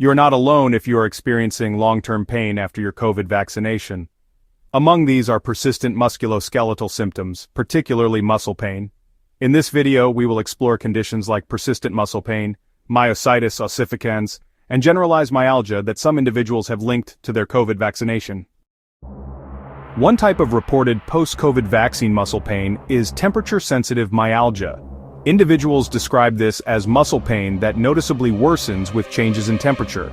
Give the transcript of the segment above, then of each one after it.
You're not alone if you are experiencing long-term pain after your COVID vaccination. Among these are persistent musculoskeletal symptoms, particularly muscle pain. In this video, we will explore conditions like persistent muscle pain, myositis ossificans, and generalized myalgia that some individuals have linked to their COVID vaccination. One type of reported post-COVID vaccine muscle pain is temperature-sensitive myalgia. Individuals describe this as muscle pain that noticeably worsens with changes in temperature.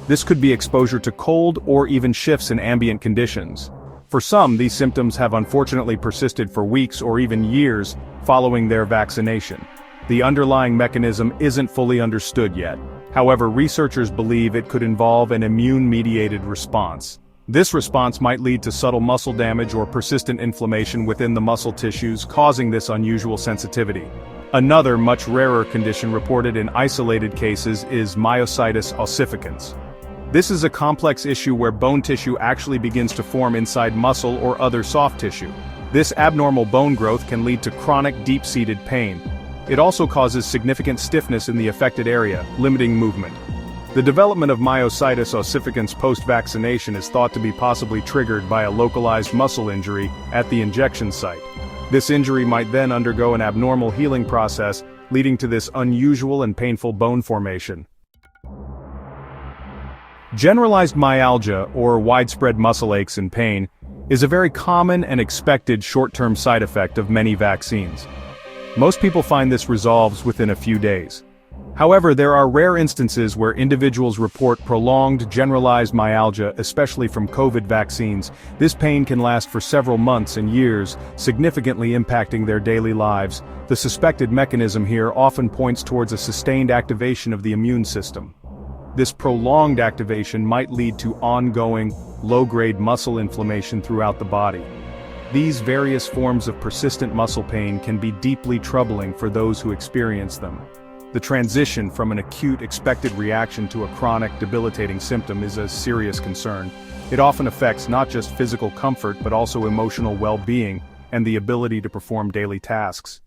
This could be exposure to cold or even shifts in ambient conditions. For some, these symptoms have unfortunately persisted for weeks or even years following their vaccination. The underlying mechanism isn't fully understood yet. However, researchers believe it could involve an immune-mediated response. This response might lead to subtle muscle damage or persistent inflammation within the muscle tissues, causing this unusual sensitivity. Another much rarer condition reported in isolated cases is myositis ossificans. This is a complex issue where bone tissue actually begins to form inside muscle or other soft tissue. This abnormal bone growth can lead to chronic deep-seated pain. It also causes significant stiffness in the affected area, limiting movement. The development of myositis ossificans post-vaccination is thought to be possibly triggered by a localized muscle injury at the injection site. This injury might then undergo an abnormal healing process, leading to this unusual and painful bone formation. Generalized myalgia, or widespread muscle aches and pain, is a very common and expected short-term side effect of many vaccines. Most people find this resolves within a few days. However, there are rare instances where individuals report prolonged generalized myalgia, especially from COVID vaccines. This pain can last for several months and years, significantly impacting their daily lives. The suspected mechanism here often points towards a sustained activation of the immune system. This prolonged activation might lead to ongoing, low-grade muscle inflammation throughout the body. These various forms of persistent muscle pain can be deeply troubling for those who experience them. The transition from an acute expected reaction to a chronic, debilitating symptom is a serious concern. It often affects not just physical comfort but also emotional well-being and the ability to perform daily tasks.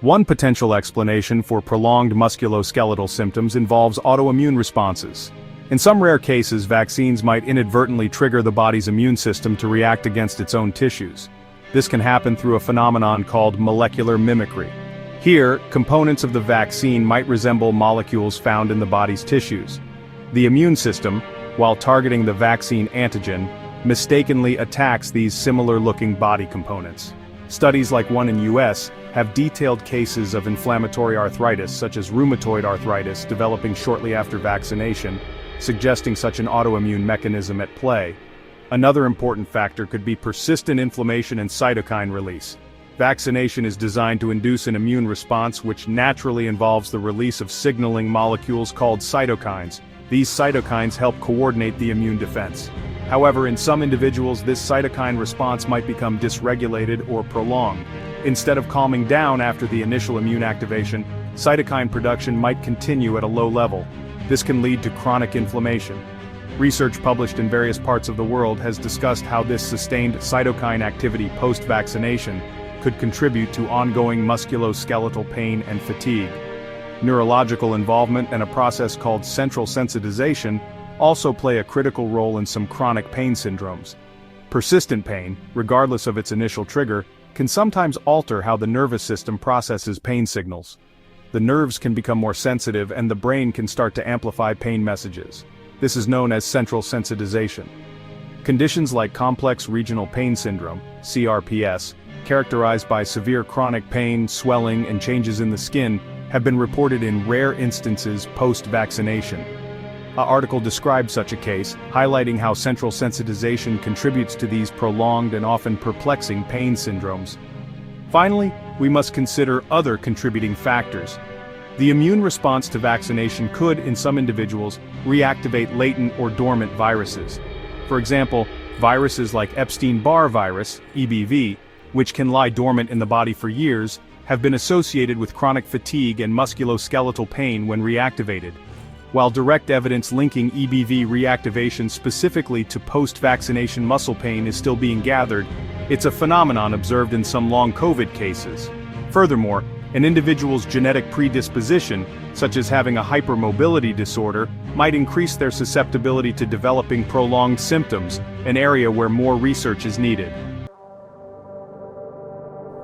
One potential explanation for prolonged musculoskeletal symptoms involves autoimmune responses. In some rare cases, vaccines might inadvertently trigger the body's immune system to react against its own tissues. This can happen through a phenomenon called molecular mimicry. Here, components of the vaccine might resemble molecules found in the body's tissues. The immune system, while targeting the vaccine antigen, mistakenly attacks these similar-looking body components. Studies like one in US have detailed cases of inflammatory arthritis such as rheumatoid arthritis developing shortly after vaccination, suggesting such an autoimmune mechanism at play. Another important factor could be persistent inflammation and cytokine release. Vaccination is designed to induce an immune response which naturally involves the release of signaling molecules called cytokines. These cytokines help coordinate the immune defense. However, in some individuals this cytokine response might become dysregulated or prolonged. Instead of calming down after the initial immune activation, cytokine production might continue at a low level. This can lead to chronic inflammation. Research published in various parts of the world has discussed how this sustained cytokine activity post-vaccination could contribute to ongoing musculoskeletal pain and fatigue. Neurological involvement and a process called central sensitization also play a critical role in some chronic pain syndromes. Persistent pain, regardless of its initial trigger, can sometimes alter how the nervous system processes pain signals. The nerves can become more sensitive and the brain can start to amplify pain messages. This is known as central sensitization. Conditions like complex regional pain syndrome, CRPS, characterized by severe chronic pain, swelling, and changes in the skin, have been reported in rare instances post-vaccination. An article described such a case, highlighting how central sensitization contributes to these prolonged and often perplexing pain syndromes. Finally, we must consider other contributing factors. The immune response to vaccination could, in some individuals, reactivate latent or dormant viruses. For example, viruses like Epstein-Barr virus, EBV, which can lie dormant in the body for years, have been associated with chronic fatigue and musculoskeletal pain when reactivated. While direct evidence linking EBV reactivation specifically to post-vaccination muscle pain is still being gathered, it's a phenomenon observed in some long COVID cases. Furthermore, An individual's genetic predisposition, such as having a hypermobility disorder, might increase their susceptibility to developing prolonged symptoms, an area where more research is needed.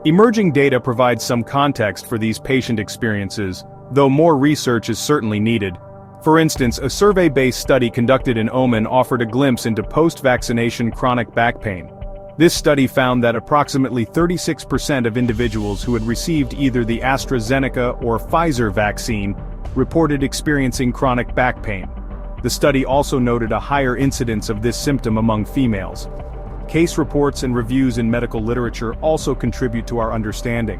Emerging data provides some context for these patient experiences, though more research is certainly needed. For instance, a survey-based study conducted in Oman offered a glimpse into post-vaccination chronic back pain. This study found that approximately 36% of individuals who had received either the AstraZeneca or Pfizer vaccine reported experiencing chronic back pain. The study also noted a higher incidence of this symptom among females. Case reports and reviews in medical literature also contribute to our understanding.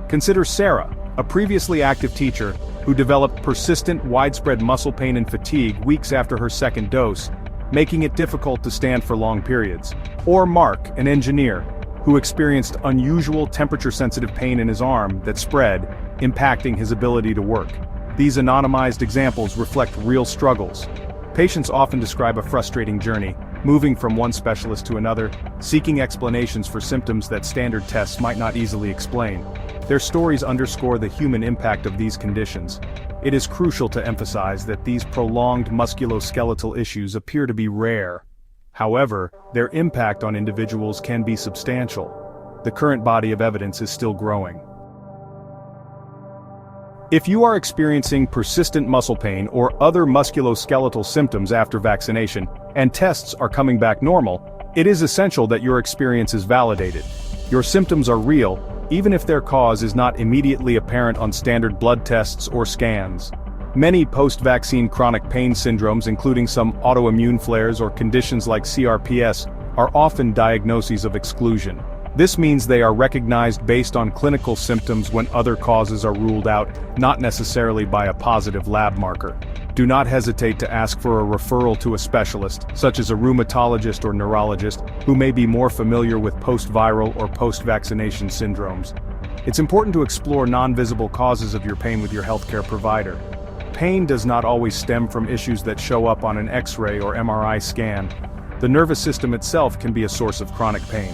Consider Sarah, a previously active teacher, who developed persistent widespread muscle pain and fatigue weeks after her second dose, making it difficult to stand for long periods. Or Mark, an engineer, who experienced unusual temperature-sensitive pain in his arm that spread, impacting his ability to work. These anonymized examples reflect real struggles. Patients often describe a frustrating journey, moving from one specialist to another, seeking explanations for symptoms that standard tests might not easily explain. Their stories underscore the human impact of these conditions. It is crucial to emphasize that these prolonged musculoskeletal issues appear to be rare. However, their impact on individuals can be substantial. The current body of evidence is still growing. If you are experiencing persistent muscle pain or other musculoskeletal symptoms after vaccination, and tests are coming back normal, it is essential that your experience is validated. Your symptoms are real, even if their cause is not immediately apparent on standard blood tests or scans. Many post-vaccine chronic pain syndromes, including some autoimmune flares or conditions like CRPS, are often diagnoses of exclusion. This means they are recognized based on clinical symptoms when other causes are ruled out, not necessarily by a positive lab marker. Do not hesitate to ask for a referral to a specialist, such as a rheumatologist or neurologist, who may be more familiar with post-viral or post-vaccination syndromes. It's important to explore non-visible causes of your pain with your healthcare provider. Pain does not always stem from issues that show up on an X-ray or MRI scan. The nervous system itself can be a source of chronic pain.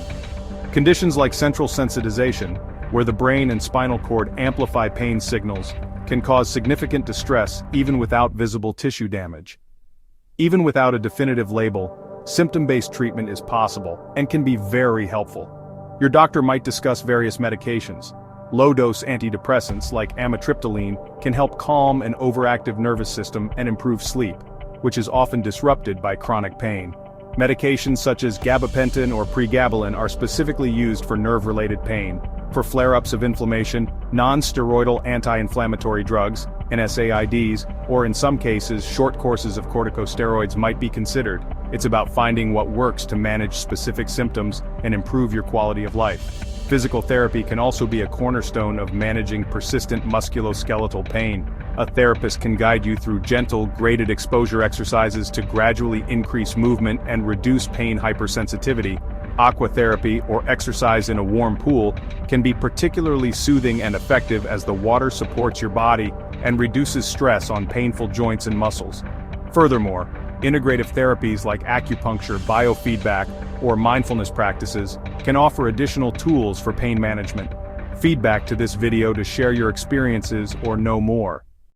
Conditions like central sensitization, where the brain and spinal cord amplify pain signals, can cause significant distress even without visible tissue damage. Even without a definitive label, symptom-based treatment is possible and can be very helpful. Your doctor might discuss various medications. Low-dose antidepressants like amitriptyline can help calm an overactive nervous system and improve sleep, which is often disrupted by chronic pain. Medications such as gabapentin or pregabalin are specifically used for nerve-related pain. For flare-ups of inflammation, non-steroidal anti-inflammatory drugs, NSAIDs, or in some cases short courses of corticosteroids might be considered. It's about finding what works to manage specific symptoms and improve your quality of life. Physical therapy can also be a cornerstone of managing persistent musculoskeletal pain. A therapist can guide you through gentle, graded exposure exercises to gradually increase movement and reduce pain hypersensitivity. Aquatherapy, or exercise in a warm pool, can be particularly soothing and effective as the water supports your body and reduces stress on painful joints and muscles. Furthermore, integrative therapies like acupuncture, biofeedback, or mindfulness practices can offer additional tools for pain management. Feedback to this video to share your experiences or know more.